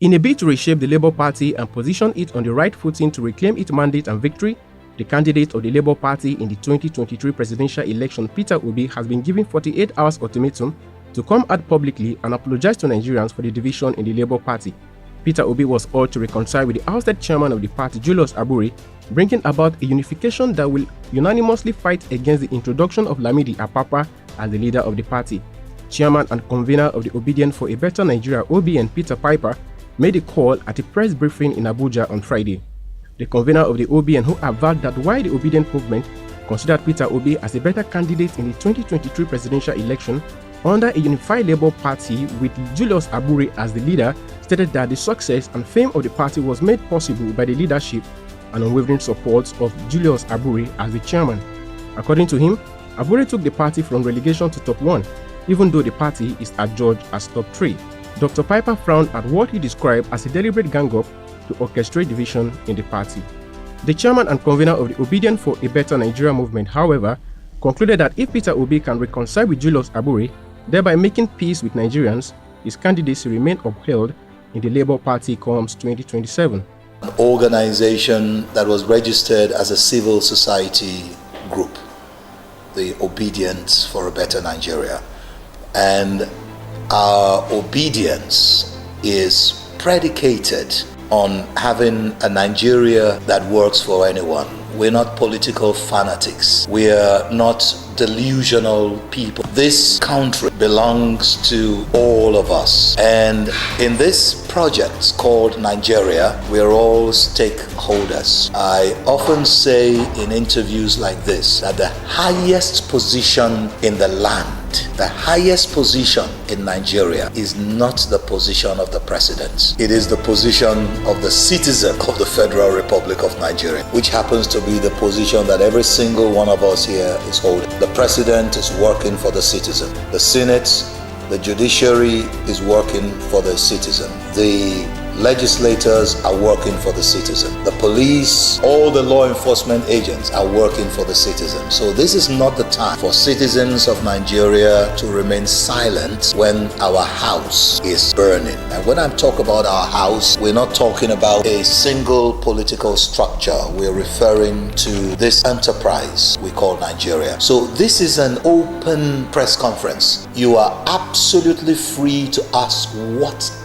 In a bid to reshape the Labour Party and position it on the right footing to reclaim its mandate and victory, the candidate of the Labour Party in the 2023 presidential election, Peter Obi, has been given 48 hours ultimatum to come out publicly and apologize to Nigerians for the division in the Labour Party. Peter Obi was urged to reconcile with the ousted chairman of the party, Julius Abure, bringing about a unification that will unanimously fight against the introduction of Lamidi Apapa as the leader of the party. Chairman and convener of the Obedient for a Better Nigeria (OBN), Peter Piper, made a call at a press briefing in Abuja on Friday. The convener of the OBN, who averred that while the Obedient movement considered Peter Obi as a better candidate in the 2023 presidential election under a unified Labour Party with Julius Abure as the leader, stated that the success and fame of the party was made possible by the leadership and unwavering support of Julius Abure as the chairman. According to him, Abure took the party from relegation to top 1, even though the party is adjudged as top 3. Dr. Piper frowned at what he described as a deliberate gang-up to orchestrate division in the party. The chairman and convener of the Obedient for a Better Nigeria movement, however, concluded that if Peter Obi can reconcile with Julius Abure, thereby making peace with Nigerians, his candidacy remain upheld in the Labour Party comes 2027. An organization that was registered as a civil society group, the Obedient for a Better Nigeria. And our obedience is predicated on having a Nigeria that works for anyone. We're not political fanatics. We are not delusional people. This country belongs to all of us. And in this project called Nigeria, we're all stakeholders. I often say in interviews like this that the highest position in the land, the highest position in Nigeria is not the position of the president. It is the position of the citizen of the Federal Republic of Nigeria, which happens to be the position that every single one of us here is holding. The president is working for the citizen. The Senate, the judiciary is working for the citizen. The legislators are working for the citizen. The police, all the law enforcement agents are working for the citizen. So this is not the time for citizens of Nigeria to remain silent when our house is burning. And when I talk about our house, we're not talking about a single political structure. We're referring to this enterprise we call Nigeria. So this is an open press conference. You are absolutely free to ask whatever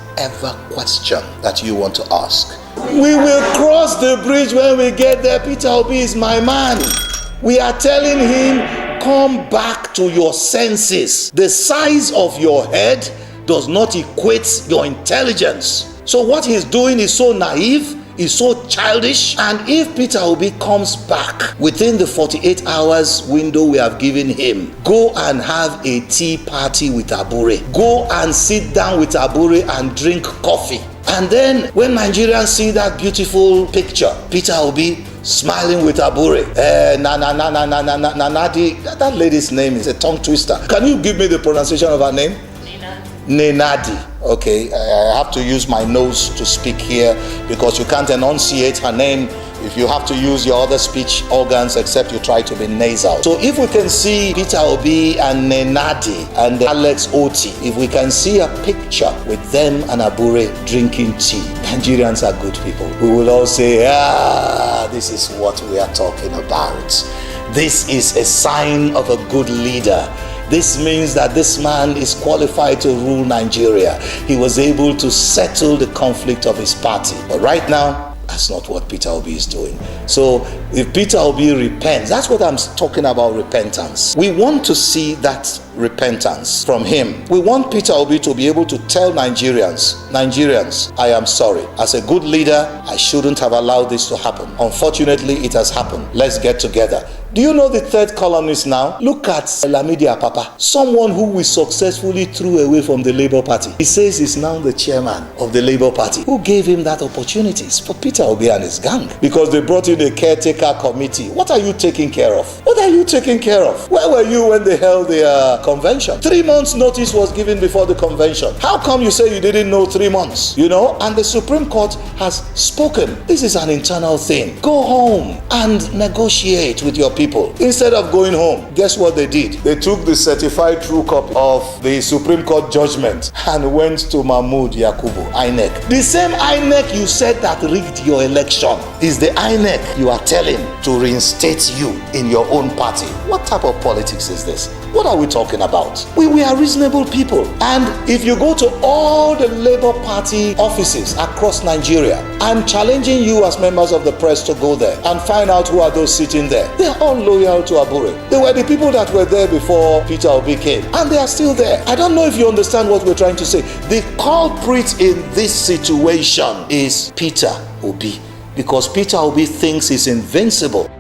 question that you want to ask. We will cross the bridge when we get there. Peter Obi is my man. We are telling him, come back to your senses. The size of your head does not equate your intelligence. So what he's doing is so naive, is so childish. And if Peter Obi comes back within the 48 hours window we have given him, go and have a tea party with Abure. Go and sit down with Abure and drink coffee. And then when Nigerians see that beautiful picture, Peter Obi smiling with Abure, Nanadi, that lady's name is a tongue twister. Can you give me the pronunciation of her name? Nenadi. Okay, I have to use my nose to speak here because you can't enunciate her name if you have to use your other speech organs except you try to be nasal. So if we can see Peter Obi and Nenadi and Alex Oti, if we can see a picture with them and Abure drinking tea, Nigerians are good people. We will all say, this is what we are talking about. This is a sign of a good leader. This means that this man is qualified to rule Nigeria. He was able to settle the conflict of his party. But right now, that's not what Peter Obi is doing. So if Peter Obi repents, that's what I'm talking about, repentance. We want to see that repentance from him. We want Peter Obi to be able to tell Nigerians, I am sorry. As a good leader, I shouldn't have allowed this to happen. Unfortunately, it has happened. Let's get together. Do you know the third columnist now? Look at Lamidi Apapa, someone who we successfully threw away from the Labour Party. He says he's now the chairman of the Labour Party. Who gave him that opportunity? It's for Peter Obi and his gang. Because they brought in a caretaker committee. What are you taking care of? What are you taking care of? Where were you when they held the convention. 3 months notice was given before the convention. How come you say you didn't know 3 months? And the Supreme Court has spoken. This is an internal thing. Go home and negotiate with your people. Instead of going home, guess what they did? They took the certified true copy of the Supreme Court judgment and went to Mahmoud Yakubu, INEC. The same INEC you said that rigged your election is the INEC you are telling to reinstate you in your own party. What type of politics is this? What are we talking about? We are reasonable people. And if you go to all the Labour Party offices across Nigeria, I'm challenging you as members of the press to go there and find out who are those sitting there. They are all loyal to Abure. They were the people that were there before Peter Obi came, and they are still there. I don't know if you understand what we're trying to say. The culprit in this situation is Peter Obi, because Peter Obi thinks he's invincible.